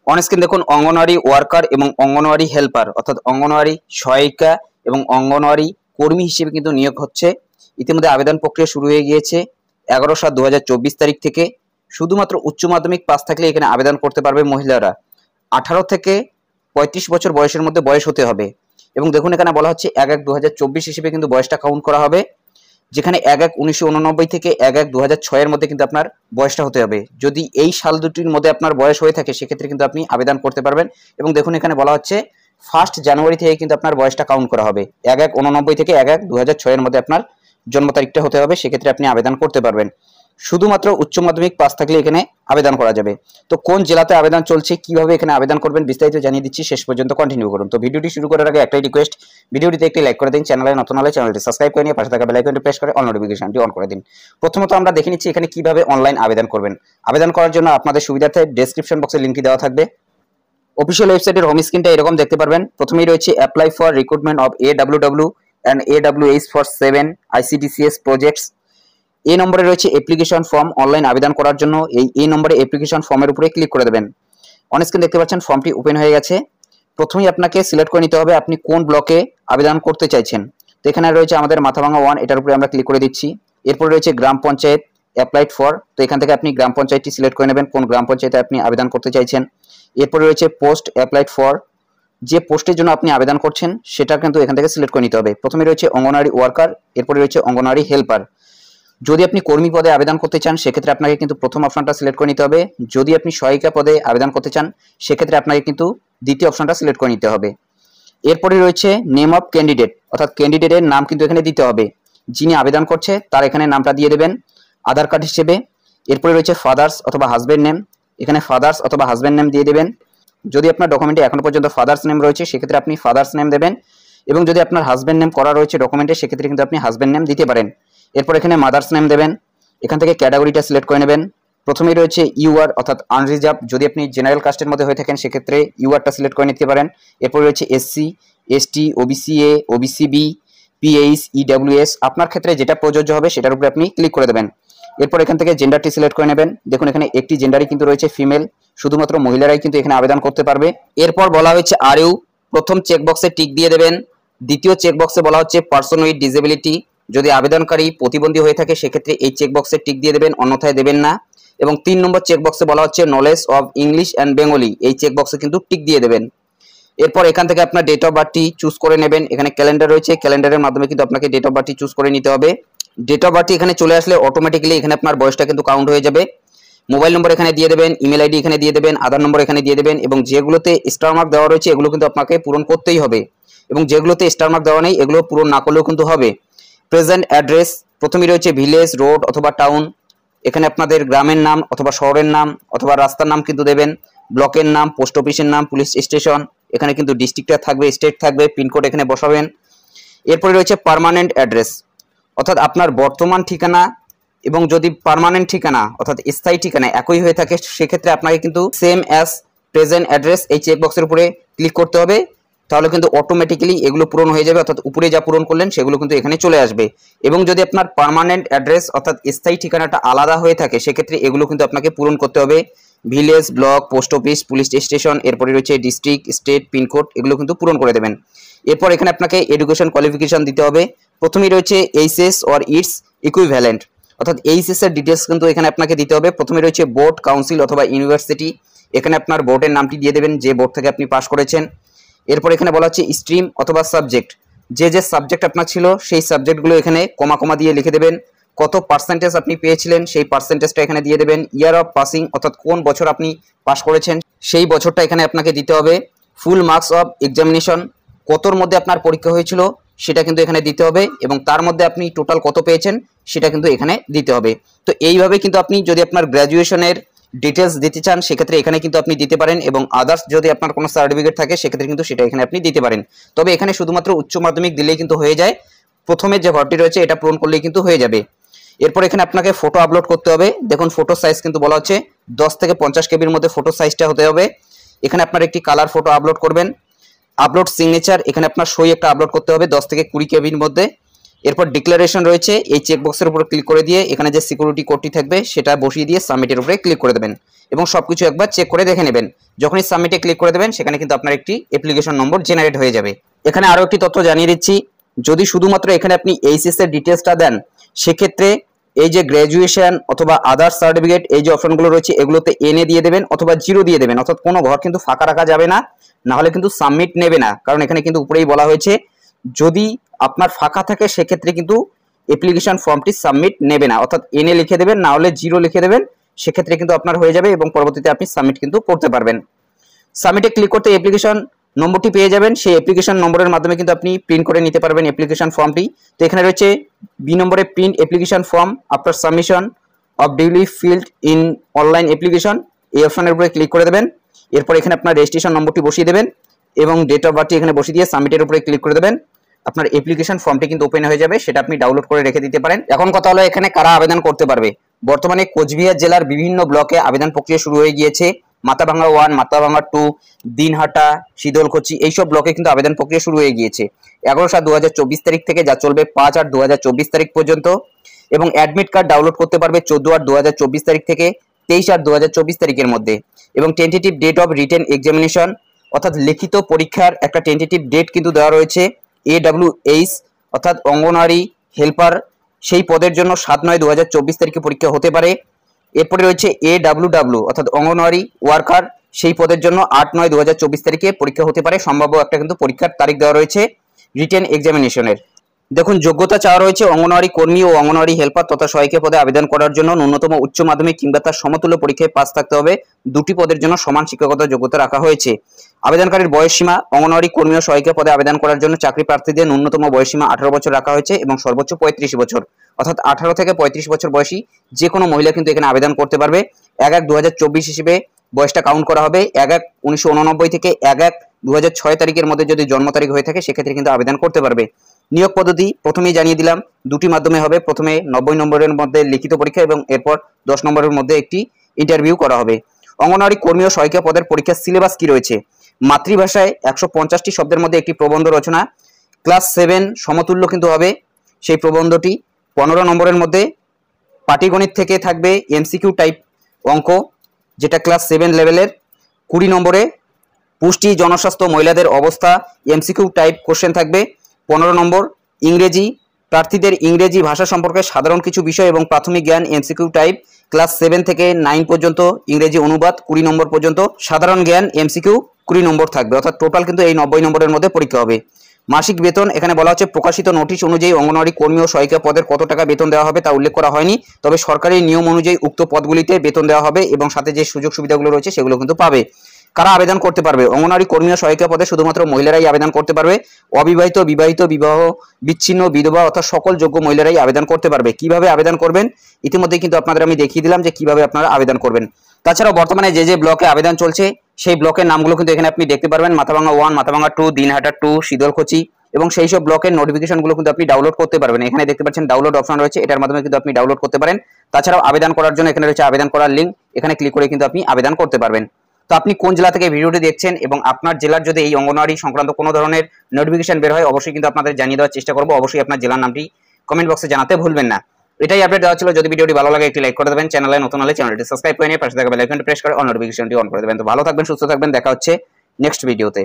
On screen দেখুন anganwadi worker এবং anganwadi helper অর্থাৎ অঙ্গনওয়াড়ি সহায়িকা এবং অঙ্গনওয়াড়ি কর্মী হিসেবে কিন্তু নিয়োগ হচ্ছে। ইতিমধ্যে আবেদন প্রক্রিয়া শুরু হয়ে গিয়েছে 11/7/2024 তারিখ থেকে। শুধুমাত্র উচ্চ মাধ্যমিক পাস থাকলে এখানে আবেদন করতে পারবে মহিলারা। 18 থেকে 35 বছর বয়সের মধ্যে বয়স হতে হবে। এবং দেখুন এখানে বলা হচ্ছে 1/1/2024 হিসেবে কিন্তু বয়সটা কাউন্ট করা হবে, যেখানে 1/1/1989 থেকে 1/1/2006 এর মধ্যে কিন্তু আপনার বয়সটা হতে হবে। যদি এই সাল দুটির মধ্যে আপনার বয়স হয়ে থাকে সেক্ষেত্রে কিন্তু আপনি আবেদন করতে পারবেন। এবং দেখুন এখানে বলা হচ্ছে 1 জানুয়ারি থেকে কিন্তু আপনার বয়সটা কাউন্ট করা হবে। 1/1/89 থেকে 1/1/2006 এর মধ্যে আপনার জন্ম তারিখটা হতে হবে, সেক্ষেত্রে আপনি আবেদন করতে পারবেন। শুধুমাত্র উচ্চ মাধ্যমিক পাস থাকলে এখানে আবেদন করা যাবে। তো কোন জেলাতে আবেদন চলছে, কিভাবে এখানে আবেদন করবেন বিস্তারিত জানিয়ে দিচ্ছি, শেষ পর্যন্ত কন্টিনিউ করুন। তো ভিডিওটি শুরু করার আগে একটাই রিকোয়েস্ট, ভিডিওটিতে একটি লাইক করে দিন, চ্যানেলে নতুন হলে চ্যানেলটি সাবস্ক্রাইব করে নিয়ে পাশে থাকা বেল আইকনটি প্রেস করে অল নোটিফিকেশনটি অন করে দিন। প্রথমত আমরা দেখে নিচ্ছি এখানে কিভাবে অনলাইন আবেদন করবেন। আবেদন করার জন্য আপনাদের সুবিধার্থে ডেসক্রিপশন বক্সে লিংকটি দেওয়া থাকবে। অফিসিয়াল ওয়েবসাইটের হোম স্ক্রিনটা এরকম দেখতে পারবেন। প্রথমেই রয়েছে apply for recruitment of AWW and AWH for 7 ICDCS projects. এই নম্বরে রয়েছে অ্যাপ্লিকেশন ফর্ম, অনলাইন আবেদন করার জন্য এই নম্বরে অ্যাপ্লিকেশন ফর্মের উপরে ক্লিক করে দেবেন। অন স্ক্রিন দেখতে পাচ্ছেন ফর্মটি ওপেন হয়ে গেছে। প্রথমেই আপনাকে সিলেক্ট করে নিতে হবে আপনি কোন ব্লকে আবেদন করতে চাইছেন। তো এখানে রয়েছে আমাদের মাথাভাঙা 1, এটার উপরে আমরা ক্লিক করে দিচ্ছি। এরপর রয়েছে গ্রাম পঞ্চায়েত অ্যাপ্লাইড ফর, তো এখান থেকে আপনি গ্রাম পঞ্চায়েতটি সিলেক্ট করে নেবেন কোন গ্রাম পঞ্চায়েতে আপনি আবেদন করতে চাইছেন। এরপরে রয়েছে পোস্ট অ্যাপ্লাইড ফর, যে পোস্টের জন্য আপনি আবেদন করছেন সেটা কিন্তু এখান থেকে সিলেক্ট করে নিতে হবে। প্রথমে রয়েছে অঙ্গনওয়াড়ি ওয়ার্কার, এরপরে রয়েছে অঙ্গনওয়াড়ি হেল্পার। যদি আপনি কর্মী পদে আবেদন করতে চান সেক্ষেত্রে আপনাকে কিন্তু প্রথম অপশনটা সিলেক্ট করে নিতে হবে। যদি আপনি সহায়িকা পদে আবেদন করতে চান সেক্ষেত্রে আপনাকে কিন্তু দ্বিতীয় অপশনটা সিলেক্ট করে নিতে হবে। এরপরে রয়েছে নেম অফ ক্যান্ডিডেট, অর্থাৎ ক্যান্ডিডেটের নাম কিন্তু এখানে দিতে হবে। যিনি আবেদন করছে তার এখানে নামটা দিয়ে দেবেন আধার কার্ড হিসেবে। এরপরে রয়েছে ফাদার্স অথবা হাজব্যান্ড নেম, এখানে ফাদার্স অথবা হাজব্যান্ড নেম দিয়ে দেবেন। যদি আপনার ডকুমেন্টে এখনো পর্যন্ত ফাদার্স নেম রয়েছে সেক্ষেত্রে আপনি ফাদার্স নেম দেবেন, এবং যদি আপনার হাজব্যান্ড নেম করা রয়েছে ডকুমেন্টে সেক্ষেত্রে কিন্তু আপনি হাজব্যান্ড নেম দিতে পারেন। এরপর এখানে মাদার্স নেম দেবেন। এখান থেকে ক্যাটাগরিটা সিলেক্ট করে নেবেন। প্রথমেই রয়েছে ইউআর অর্থাৎ আনরিজার্ভ, যদি আপনি জেনারেল কাস্টের মধ্যে হয়ে থাকেন সেক্ষেত্রে ইউআরটা সিলেক্ট করে নিতে পারেন। এরপর রয়েছে SC, ST, OBC A, OBC B, PH, EWS, আপনার ক্ষেত্রে যেটা প্রযোজ্য হবে সেটার উপরে আপনি ক্লিক করে দেবেন। এরপর এখান থেকে জেন্ডারটি সিলেক্ট করে নেবেন। দেখুন এখানে একটি জেন্ডারই কিন্তু রয়েছে ফিমেল, শুধুমাত্র মহিলারাই কিন্তু এখানে আবেদন করতে পারবে। এরপর বলা হয়েছে আর ইউ, প্রথম চেকবক্সে টিক দিয়ে দেবেন। দ্বিতীয় চেকবক্সে বলা হচ্ছে পার্সন উইথ ডিসেবিলিটি, যদি আবেদনকারী প্রতিবন্ধী হয়ে থাকে সেক্ষেত্রে এই চেকবক্সে টিক দিয়ে দেবেন, অন্যথায় দেবেন না। এবং 3 নম্বর চেকবক্সে বলা হচ্ছে knowledge of English and Bengali, এই চেকবক্সে কিন্তু টিক দিয়ে দেবেন। এরপর এখান থেকে আপনার ডেট অফ বার্থটি চুজ করে নেবেন। এখানে ক্যালেন্ডার রয়েছে, ক্যালেন্ডারের মাধ্যমে কিন্তু আপনাকে ডেট অফ বার্থটি চুজ করে নিতে হবে। ডেট অফ বার্থটি এখানে চলে আসলে অটোমেটিক্যালি এখানে আপনার বয়সটা কিন্তু কাউন্ট হয়ে যাবে। মোবাইল নম্বর এখানে দিয়ে দেবেন, ইমেল আইডি এখানে দিয়ে দেবেন, আধার নম্বর এখানে দিয়ে দেবেন, এবং যেগুলোতে স্টার মার্ক দেওয়া রয়েছে এগুলো কিন্তু আপনাকে পূরণ করতেই হবে, এবং যেগুলোতে স্টার মার্ক দেওয়া নেই এগুলো পূরণ না করলেও কিন্তু হবে। প্রেজেন্ট অ্যাড্রেস, প্রথমেই রয়েছে ভিলেজ, রোড অথবা টাউন, এখানে আপনাদের গ্রামের নাম অথবা শহরের নাম অথবা রাস্তার নাম কিন্তু দেবেন। ব্লকের নাম, পোস্ট অফিসের নাম, পুলিশ স্টেশন, এখানে কিন্তু ডিস্ট্রিক্টটা থাকবে, স্টেট থাকবে, পিনকোড এখানে বসাবেন। এরপরে রয়েছে পার্মানেন্ট অ্যাড্রেস, অর্থাৎ আপনার বর্তমান ঠিকানা এবং যদি পার্মানেন্ট ঠিকানা অর্থাৎ স্থায়ী ঠিকানা একই হয়ে থাকে সেক্ষেত্রে আপনাকে কিন্তু সেম অ্যাজ প্রেজেন্ট অ্যাড্রেস এই চেকবক্সের উপরে ক্লিক করতে হবে, তাহলে কিন্তু অটোমেটিক্যালি এগুলো পূরণ হয়ে যাবে, অর্থাৎ উপরে যা পূরণ করলেন সেগুলো কিন্তু এখানে চলে আসবে। এবং যদি আপনার পার্মানেন্ট অ্যাড্রেস অর্থাৎ স্থায়ী ঠিকানাটা আলাদা হয়ে থাকে সেক্ষেত্রে এগুলো কিন্তু আপনাকে পূরণ করতে হবে। Village, block, post office, police station, এরপরে রয়েছে ডিস্ট্রিক্ট, স্টেট, পিনকোড, এগুলো কিন্তু পূরণ করে দেবেন। এরপর এখানে আপনাকে এডুকেশন কোয়ালিফিকেশন দিতে হবে। প্রথমেই রয়েছে এইচএস অর ইটস ইকুইভ্যালেন্ট, অর্থাৎ এইচএস এর ডিটেলস কিন্তু এখানে আপনাকে দিতে হবে। প্রথমে রয়েছে বোর্ড, কাউন্সিল অথবা ইউনিভার্সিটি, এখানে আপনার বোর্ডের নামটি দিয়ে দেবেন যে বোর্ড থেকে আপনি পাস করেছেন। এরপর এখানে বলা হচ্ছে স্ট্রিম অথবা সাবজেক্ট, যে সাবজেক্ট আপনার ছিল সেই সাবজেক্টগুলো এখানে কমা কমা দিয়ে লিখে দেবেন। কত পার্সেন্টেজ আপনি পেয়েছিলেন সেই পার্সেন্টেজটা এখানে দিয়ে দেবেন। ইয়ার অফ পাসিং, অর্থাৎ কোন বছর আপনি পাস করেছেন সেই বছরটা এখানে আপনাকে দিতে হবে। ফুল মার্কস অফ এক্সামিনেশন, কতর মধ্যে আপনার পরীক্ষা হয়েছিল সেটা কিন্তু এখানে দিতে হবে, এবং তার মধ্যে আপনি টোটাল কত পেয়েছেন সেটা কিন্তু এখানে দিতে হবে। তো এইভাবে কিন্তু আপনি যদি আপনার গ্র্যাজুয়েশনের ডিটেলস দিতে চান সেক্ষেত্রে এখানে কিন্তু আপনি দিতে পারেন, এবং আদার্স যদি আপনার কোনো সার্টিফিকেট থাকে সেক্ষেত্রে কিন্তু সেটা এখানে আপনি দিতে পারেন। তবে এখানে শুধুমাত্র উচ্চ মাধ্যমিক দিলেই কিন্তু হয়ে যায়, প্রথমে যে ঘরটি রয়েছে এটা পূরণ করলেই কিন্তু হয়ে যাবে। এরপর এখানে আপনাকে ফটো আপলোড করতে হবে। দেখুন ফটো সাইজ কিন্তু বলা হচ্ছে 10 থেকে 50 কেবির মধ্যে ফটো সাইজটা হতে হবে। এখানে আপনার একটি কালার ফটো আপলোড করবেন। আপলোড সিগনেচার, এখানে আপনার সই একটা আপলোড করতে হবে 10 থেকে 20 কেবির মধ্যে। এরপর ডিক্লারেশন রয়েছে, এই চেকবক্সের উপর ক্লিক করে দিয়ে এখানে যে সিকিউরিটি কোডটি থাকবে সেটা বসিয়ে দিয়ে সাবমিটের উপরে ক্লিক করে দেবেন এবং সবকিছু একবার চেক করে দেখে নেবেন। যখনই সাবমিটে ক্লিক করে দেবেন সেখানে কিন্তু আপনার একটি অ্যাপ্লিকেশন নম্বর জেনারেট হয়ে যাবে। এখানে আরও একটি তথ্য জানিয়ে দিচ্ছি, যদি শুধুমাত্র এখানে আপনি এইচএস এর ডিটেলসটা দেন সেক্ষেত্রে এই যে গ্র্যাজুয়েশন অথবা আদার সার্টিফিকেট এই যে অপশনগুলো রয়েছে এগুলোতে এনে দিয়ে দেবেন অথবা 0 দিয়ে দেবেন, অর্থাৎ কোনো ঘর কিন্তু ফাঁকা রাখা যাবে না, না হলে কিন্তু সাবমিট নেবে না। কারণ এখানে কিন্তু উপরেই বলা হয়েছে যদি আপনার ফাঁকা থাকে সেক্ষেত্রে কিন্তু অ্যাপ্লিকেশন ফর্মটি সাবমিট নেবে না, অর্থাৎ এনে লিখে দেবেন, না হলে 0 লিখে দেবেন, সেক্ষেত্রে কিন্তু আপনার হয়ে যাবে এবং পরবর্তীতে আপনি সাবমিট কিন্তু করতে পারবেন। সাবমিটে ক্লিক করতে অ্যাপ্লিকেশন নম্বরটি পেয়ে যাবেন, সেই অ্যাপ্লিকেশন নম্বরের মাধ্যমে কিন্তু আপনি প্রিন্ট করে নিতে পারবেন অ্যাপ্লিকেশন ফর্মটি। তো এখানে রয়েছে বি নম্বরে print application form after submission of duly field in online application, এই অপশনের উপরে ক্লিক করে দেবেন। এরপর এখানে আপনার রেজিস্ট্রেশন নম্বরটি বসিয়ে দেবেন এবং ডেট অফ বার্থটি এখানে বসিয়ে দিয়ে সাবমিটের উপরে ক্লিক করে দেবেন। আপনার অ্যাপ্লিকেশন ফর্মটি কিন্তু ওপেন হয়ে যাবে, সেটা আপনি ডাউনলোড করে রেখে দিতে পারেন। এখন কথা হলো এখানে কারা আবেদন করতে পারবে। বর্তমানে কোচবিহার জেলার বিভিন্ন ব্লকে আবেদন প্রক্রিয়া শুরু হয়ে গিয়েছে। মাথাভাঙ্গা 1, মাথাভাঙ্গা 2, দিনহাটা, শীতলকুচি এইসব ব্লকে কিন্তু আবেদন প্রক্রিয়া শুরু হয়ে গিয়েছে 11/7/2024 তারিখ থেকে, যা চলবে 5/8/2024 তারিখ পর্যন্ত। এবং অ্যাডমিট কার্ড ডাউনলোড করতে পারবে 14/8/2024 তারিখ থেকে 23/8/2024 তারিখের মধ্যে। এবং tentative date of written examination অর্থাৎ লিখিত পরীক্ষার একটা টেন্টেটিভ ডেট কিন্তু দেওয়া রয়েছে। AWH অর্থাৎ অঙ্গনওয়াড়ি হেল্পার সেই পদের জন্য 7/9/2024 তারিখে পরীক্ষা হতে পারে। এরপরে রয়েছে AWW অর্থাৎ অঙ্গনওয়াড়ি ওয়ার্কার, সেই পদের জন্য 8/9/2024 তারিখে পরীক্ষা হতে পারে। সম্ভাব্য একটা কিন্তু পরীক্ষার তারিখ দেওয়া রয়েছে রিটেন এক্সামিনেশনের। দেখুন যোগ্যতা চাওয়া রয়েছে অঙ্গনওয়াড়ি কর্মী ও অঙ্গনওয়াড়ি হেল্পার তথা সহায়িকা পদে আবেদন করার জন্য ন্যূনতম উচ্চ মাধ্যমিক কিংবা তার সমতুল্য পরীক্ষায় পাস থাকতে হবে। দুটি পদের জন্য সমান শিক্ষাগত যোগ্যতা রাখা হয়েছে। আবেদনকারীর বয়সসীমা অঙ্গনওয়াড়ি কর্মী ও সহায়িকা পদে আবেদন করার জন্য চাকরি প্রার্থীদের ন্যূনতম বয়সসীমা 18 বছর রাখা হয়েছে এবং সর্বোচ্চ 35 বছর, অর্থাৎ 18 থেকে 35 বছর বয়সী যে কোনো মহিলা কিন্তু এখানে আবেদন করতে পারবে। 1/1/2024 হিসেবে বয়সটা কাউন্ট করা হবে। 1/1/1989 থেকে 1/1/2006 তারিখের মধ্যে যদি জন্ম তারিখ হয়ে থাকে সেক্ষেত্রে কিন্তু আবেদন করতে পারবে। নিয়োগ পদ্ধতি প্রথমেই জানিয়ে দিলাম, দুটি মাধ্যমে হবে। প্রথমে 90 নম্বরের মধ্যে লিখিত পরীক্ষা এবং এরপর 10 নম্বরের মধ্যে একটি ইন্টারভিউ করা হবে। অঙ্গনওয়াড়ি কর্মী ও সহায়িকা পদের পরীক্ষার সিলেবাস কি রয়েছে। মাতৃভাষায় 150টি শব্দের মধ্যে একটি প্রবন্ধ রচনা, ক্লাস 7 সমতুল্য কিন্তু হবে সেই প্রবন্ধটি। 15 নম্বরের মধ্যে পাটিগণিত থেকে থাকবে MCQ টাইপ অঙ্ক যেটা ক্লাস 7 লেভেলের। 20 নম্বরে পুষ্টি জনস্বাস্থ্য মহিলাদের অবস্থা MCQ টাইপ কোশ্চেন থাকবে। 15 নম্বর ইংরেজি, প্রার্থীদের ইংরেজি ভাষা সম্পর্কে সাধারণ কিছু বিষয় এবং প্রাথমিক জ্ঞান MCQ টাইপ ক্লাস 7 থেকে 9 পর্যন্ত ইংরেজি অনুবাদ 20 নম্বর পর্যন্ত, সাধারণ জ্ঞান MCQ 20 নম্বর থাকবে, অর্থাৎ টোটাল কিন্তু এই 90 নম্বরের মধ্যে পরীক্ষা হবে। মাসিক বেতন এখানে বলা হচ্ছে প্রকাশিত নোটিশ অনুযায়ী অঙ্গনওয়াড়ি কর্মী ও সহায়িকা পদের কত টাকা বেতন দেওয়া হবে তা উল্লেখ করা হয়নি, তবে সরকারি নিয়ম অনুযায়ী উক্ত পদগুলিতে বেতন দেওয়া হবে এবং সাথে যে সুযোগ সুবিধাগুলো রয়েছে সেগুলো কিন্তু পাবে। কারা আবেদন করতে পারবে। অঙ্গনওয়াড়ি কর্মী ও সহায়িকা পদে শুধুমাত্র মহিলারাই আবেদন করতে পারবে। অবিবাহিত, বিবাহিত, বিবাহ বিচ্ছিন্ন, বিধবা অর্থাৎ সকল যোগ্য মহিলারাই আবেদন করতে পারবে। কিভাবে আবেদন করবেন ইতিমধ্যে কিন্তু আপনাদের আমি দেখিয়ে দিলাম যে কিভাবে আপনারা আবেদন করবেন। তাছাড়াও বর্তমানে যে ব্লকে আবেদন চলছে সেই ব্লকের নামগুলো কিন্তু এখানে আপনি দেখতে পারবেন। মাথাভাঙ্গা 1, মাথাভাঙ্গা 2, দিনহাটা 2, শীতলকুচি এবং সেই সব ব্লকের নোটিফিকেশনগুলো কিন্তু আপনি ডাউনলোড করতে পারবেন। এখানে দেখতে পাচ্ছেন ডাউনলোড অপশন রয়েছে, এটার মাধ্যমে কিন্তু আপনি ডাউনলোড করতে পারেন। তাছাড়াও আবেদন করার জন্য এখানে রয়েছে আবেদন করার লিঙ্ক, এখানে ক্লিক করে কিন্তু আপনি আবেদন করতে পারবেন। তো আপনি কোন জেলা থেকে ভিডিওটি দেখছেন এবং আপনার জেলার যদি এই অঙ্গনওয়াড়ি সংক্রান্ত কোনো ধরনের নোটিফিকেশন বের হয় অবশ্যই কিন্তু আপনাদের জানিয়ে দেওয়ার চেষ্টা করব। অবশ্যই আপনার জেলার নামটি কমেন্ট বক্সে জানাতে ভুলবেন না। এটাই আপডেট দেওয়া ছিল। যদি ভিডিওটি ভালো লাগে একটি লাইক করে দেবেন, চ্যানেলে নতুন হলে চ্যানেলটি সাবস্ক্রাইব করে নিয়ে পাশে থাকা বেল আইকনটি প্রেস করে অল নোটিফিকেশনটি অন করে দেবেন। তো ভালো থাকবেন, সুস্থ থাকবেন, দেখা হচ্ছে নেক্সট ভিডিওতে।